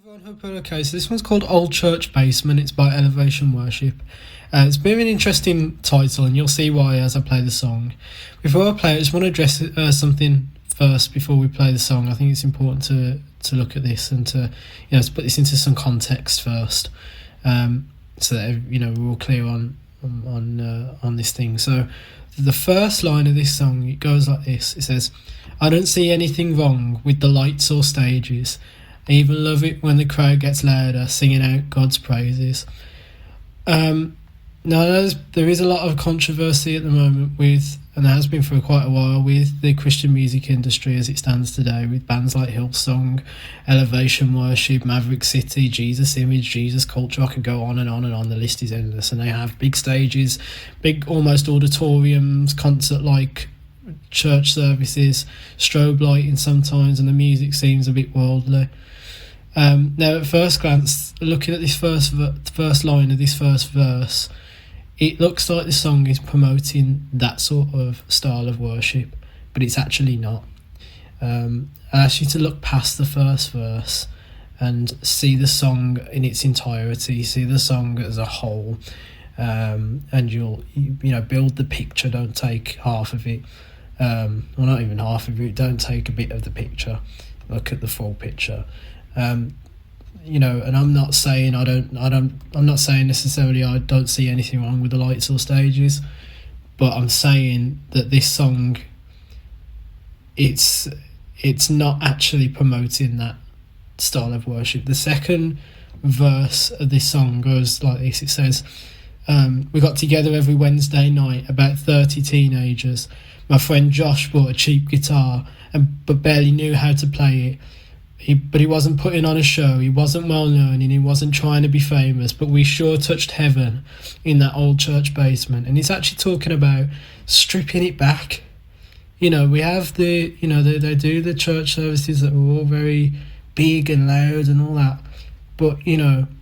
Everyone, hope you're okay. So this one's called Old Church Basement. It's by Elevation Worship. It's a bit of an interesting title, and you'll see why as I play the song. Before I play, I just want to address something first before we play the song. I think it's important to look at this and to to put this into some context first, so that we're all clear on this thing. So the first line of this song, it goes like this. It says, "I don't see anything wrong with the lights or stages. I even love it when the crowd gets louder, singing out God's praises." Now, there is a lot of controversy at the moment with, and there has been for quite a while, with the Christian music industry as it stands today, with bands like Hillsong, Elevation Worship, Maverick City, Jesus Image, Jesus Culture. I could go on and on and on. The list is endless. And they have big stages, big almost auditoriums, concert-like church services, strobe lighting sometimes, and the music seems a bit worldly. Now, at first glance, looking at this first line of this first verse, it looks like the song is promoting that sort of style of worship, but it's actually not. I ask you to look past the first verse and see the song in its entirety, see the song as a whole, and you'll build the picture. Don't take half of it. Well, not even half of it. Don't take a bit of the picture. Look at the full picture. And I'm not saying I'm not saying necessarily I don't see anything wrong with the lights or stages, but I'm saying that this song, it's not actually promoting that style of worship. The second verse of this song goes like this. It says, "We got together every Wednesday night, about 30 teenagers. My friend Josh bought a cheap guitar but barely knew how to play it. But he wasn't putting on a show, he wasn't well known, and he wasn't trying to be famous, but we sure touched heaven in that old church basement." And it's actually talking about stripping it back. We have they do the church services that are all very big and loud and all that, but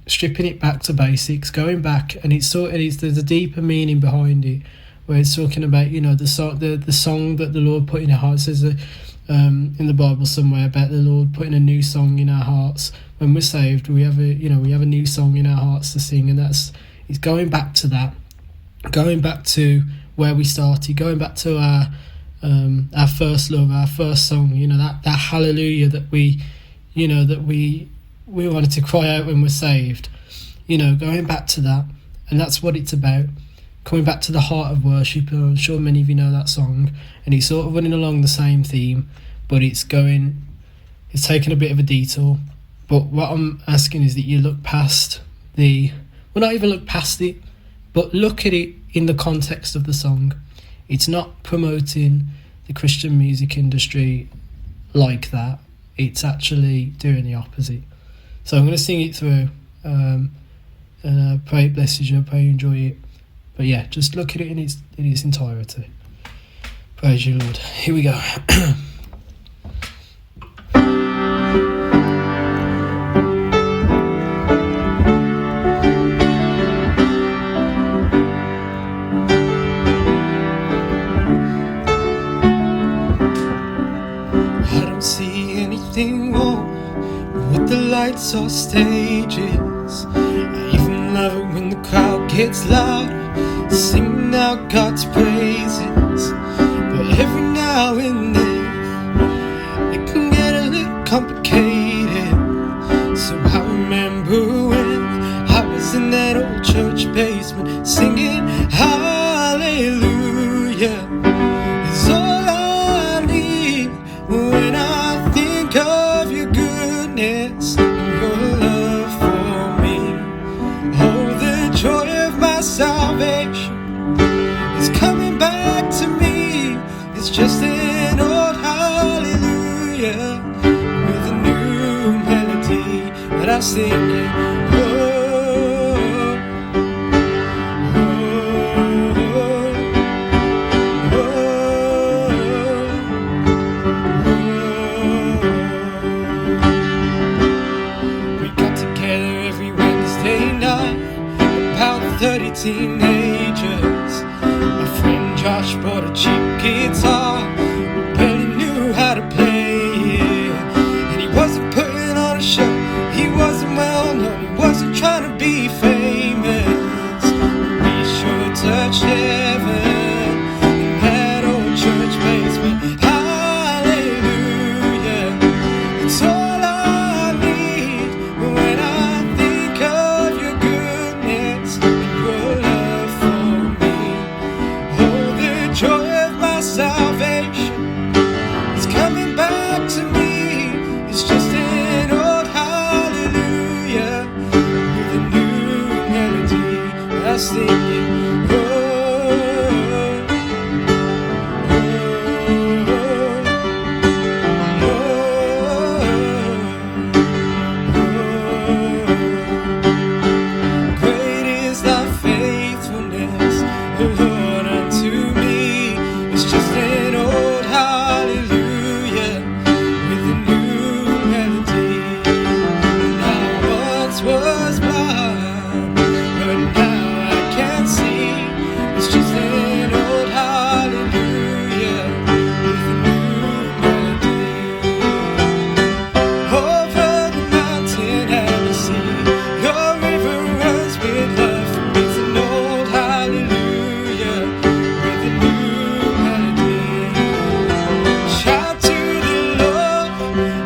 stripping it back to basics, going back, and there's a deeper meaning behind it, where it's talking about the song that the Lord put in our hearts. It says in the Bible somewhere about the Lord putting a new song in our hearts. When we're saved, we have a new song in our hearts to sing, and it's going back to that, going back to where we started, going back to our first love, our first song. That hallelujah that we wanted to cry out when we're saved. Going back to that, and that's what it's about. Coming back to the heart of worship. I'm sure many of you know that song, and it's sort of running along the same theme, but it's taking a bit of a detour. But what I'm asking is that you look past not even look past it, but look at it in the context of the song. It's not promoting the Christian music industry like that. It's actually doing the opposite. So I'm going to sing it through, and I pray it blesses you. I pray you enjoy it. But yeah, just look at it in its entirety. Praise you, Lord. Here we go. I don't see anything wrong with the lights or stages. I even love it when the crowd gets louder, singing out God's praises. But every now and then it can get a little complicated. So I remember when I was in that old church basement, singing hallelujah is all I need when I think of your goodness and your love for me. Oh, the joy of my salvation is coming back to me. It's just an old hallelujah with a new melody that I sing. Oh, we got together every Wednesday night, about 30 teenagers. My friend Josh bought a cheap guitar, we barely knew how to play it, and he wasn't putting on a show, he was once was blind, but now I can see. It's just an old hallelujah with a new melody. Over the mountain and the sea, your river runs with love. It's an old hallelujah with a new melody. Shout to the Lord,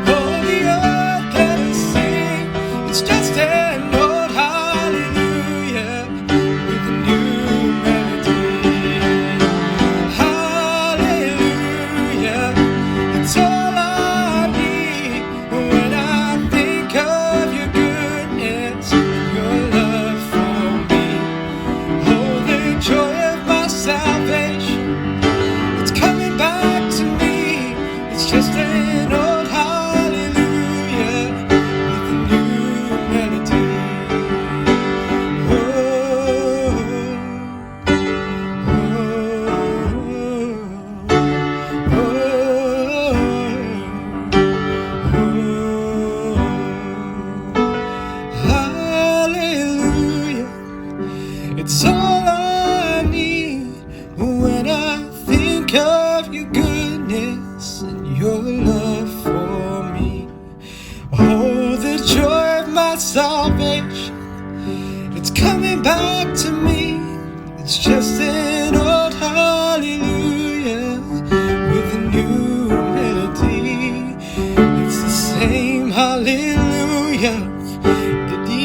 all the earth, let us sing. It's just an old hallelujah with a new melody. Hallelujah, it's all I need when I think of your goodness and your love for me. Oh, the joy of my salvation, it's coming back to me. It's just an old hallelujah with a new melody. Hallelujah, it's all I need when I think of your goodness and your love for me. Oh, the joy of my salvation, it's coming back to me. It's just an old hallelujah with a new melody. It's the same hallelujah that the